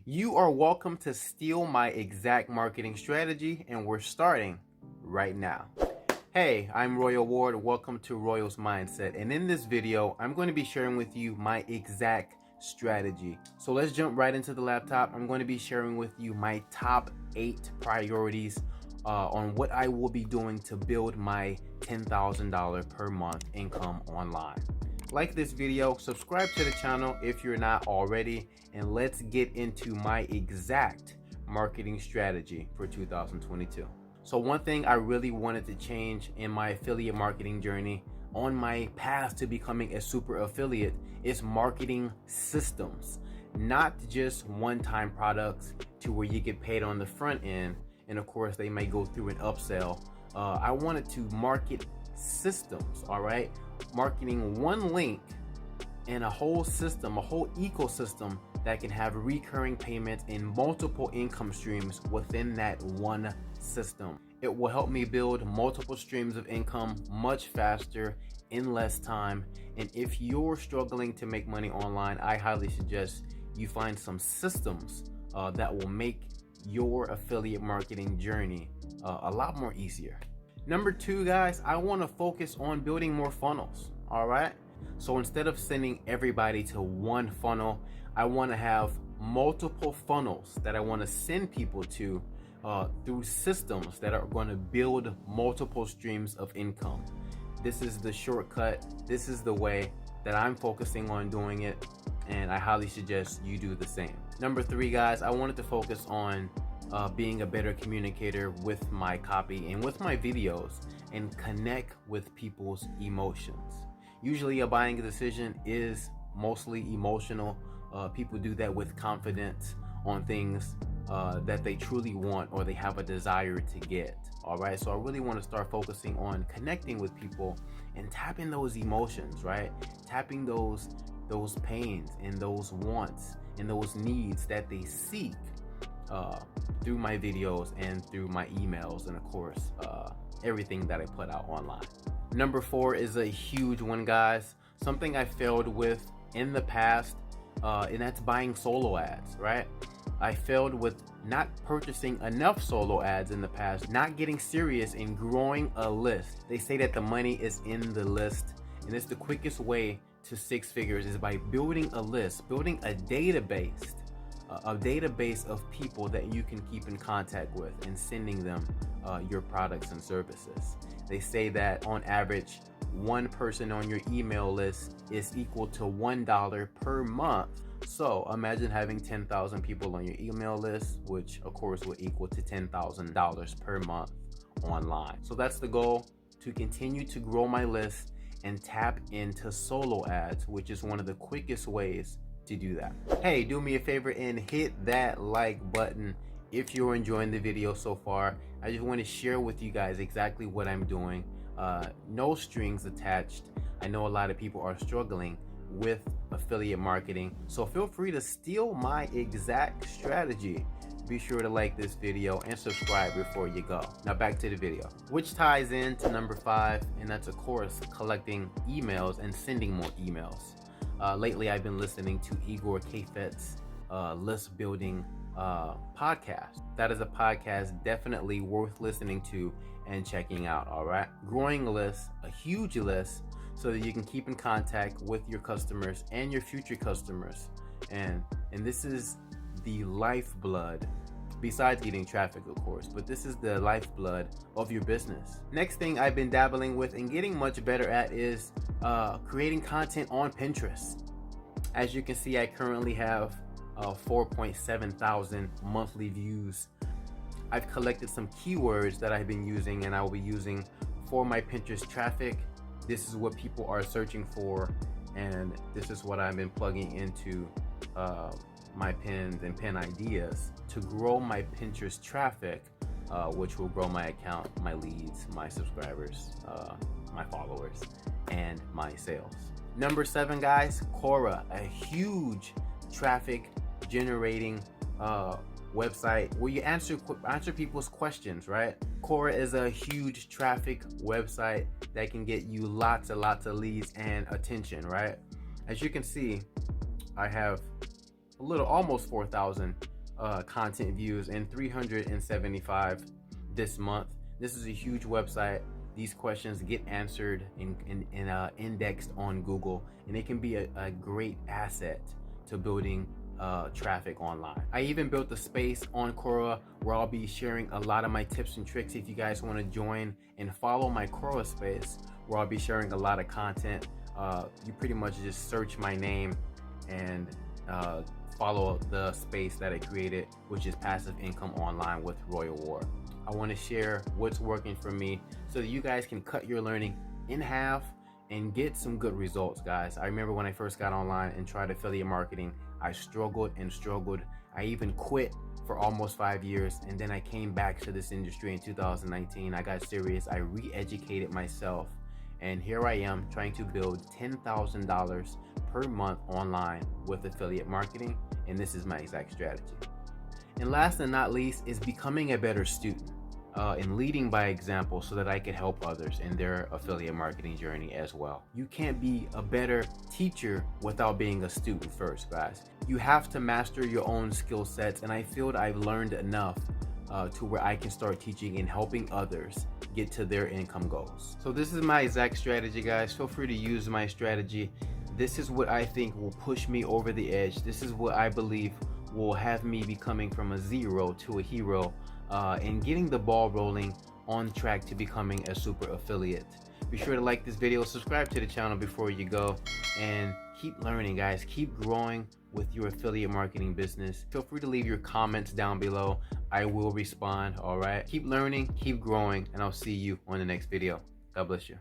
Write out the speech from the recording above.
You are welcome to steal my exact marketing strategy, and we're starting right now. Hey, I'm Royal Ward. Welcome to Royal's Mindset. And in this video, I'm going to be sharing with you my exact strategy. So let's jump right into the laptop. I'm going to be sharing with you my top 8 priorities on what I will be doing to build my $10,000 per month income online. Like this video, subscribe to the channel if you're not already, and let's get into my exact marketing strategy for 2022. So one thing I really wanted to change in my affiliate marketing journey on my path to becoming a super affiliate is marketing systems, not just one-time products to where you get paid on the front end, and of course they may go through an upsell. I wanted to market systems, all right? Marketing one link and a whole system, a whole ecosystem that can have recurring payments and multiple income streams within that one system. It will help me build multiple streams of income much faster in less time. And if you're struggling to make money online, I highly suggest you find some systems that will make your affiliate marketing journey a lot more easier. Number 2, guys, I want to focus on building more funnels. All right. So instead of sending everybody to one funnel, I want to have multiple funnels that I want to send people to through systems that are going to build multiple streams of income. This is the shortcut. This is the way that I'm focusing on doing it, and I highly suggest you do the same. Number 3, guys, I wanted to focus on being a better communicator with my copy and with my videos and connect with people's emotions. Usually a buying decision is mostly emotional. People do that with confidence on things that they truly want or they have a desire to get. All right, so I really want to start focusing on connecting with people and tapping those emotions, right? Tapping those pains and those wants and those needs that they seek through my videos and through my emails, and of course everything that I put out online. Number 4 is a huge one, guys. Something I failed with in the past, and that's buying solo ads, right? I failed with not purchasing enough solo ads in the past, not getting serious in growing a list. They say that the money is in the list, and it's the quickest way to 6 figures is by building a list, building a database of people that you can keep in contact with and sending them your products and services. They say that on average, one person on your email list is equal to $1 per month. So imagine having 10,000 people on your email list, which of course would equal to $10,000 per month online. So that's the goal, to continue to grow my list and tap into solo ads, which is one of the quickest ways to do that. Hey, do me a favor and hit that like button if you're enjoying the video so far. I just want to share with you guys exactly what I'm doing. No strings attached. I know a lot of people are struggling with affiliate marketing, so feel free to steal my exact strategy. Be sure to like this video and subscribe before you go. Now back to the video, which ties into number 5, and that's of course collecting emails and sending more emails. Lately I've been listening to Igor Kafet's list building podcast. That is a podcast definitely worth listening to and checking out. All right, growing a list, a huge list, so that you can keep in contact with your customers and your future customers, and this is the lifeblood, besides getting traffic of course, but this is the lifeblood of your business. Next thing I've been dabbling with and getting much better at is creating content on Pinterest. As you can see, I currently have 4.7 thousand monthly views. I've collected some keywords that I've been using and I will be using for my Pinterest traffic. This is what people are searching for, and this is what I've been plugging into my pins and pin ideas to grow my Pinterest traffic, which will grow my account, my leads, my subscribers, my followers, and my sales. Number 7, guys, Quora, a huge traffic generating website where you answer people's questions, right? Quora is a huge traffic website that can get you lots of leads and attention, right? As you can see, I have almost 4,000 content views and 375 this month. This is a huge website. These questions get answered and indexed on Google, and it can be a great asset to building traffic online. I even built a space on Quora where I'll be sharing a lot of my tips and tricks if you guys want to join and follow my Quora space, where I'll be sharing a lot of content. You pretty much just search my name and follow the space that I created, which is Passive Income Online with Royal Ward. I want to share what's working for me so that you guys can cut your learning in half and get some good results, guys. I remember when I first got online and tried affiliate marketing, I struggled and struggled. I even quit for almost 5 years, and then I came back to this industry in 2019. I got serious. I re-educated myself, and here I am trying to build $10,000 per month online with affiliate marketing, and this is my exact strategy. And last and not least is becoming a better student and leading by example so that I can help others in their affiliate marketing journey as well. You can't be a better teacher without being a student first, guys. You have to master your own skill sets, and I feel I've learned enough to where I can start teaching and helping others get to their income goals. So this is my exact strategy, guys. Feel free to use my strategy. This is what I think will push me over the edge. This is what I believe will have me becoming from a zero to a hero and getting the ball rolling on track to becoming a super affiliate. Be sure to like this video, subscribe to the channel before you go, and keep learning, guys. Keep growing with your affiliate marketing business. Feel free to leave your comments down below. I will respond. All right, keep learning, keep growing, and I'll see you on the next video. God bless you.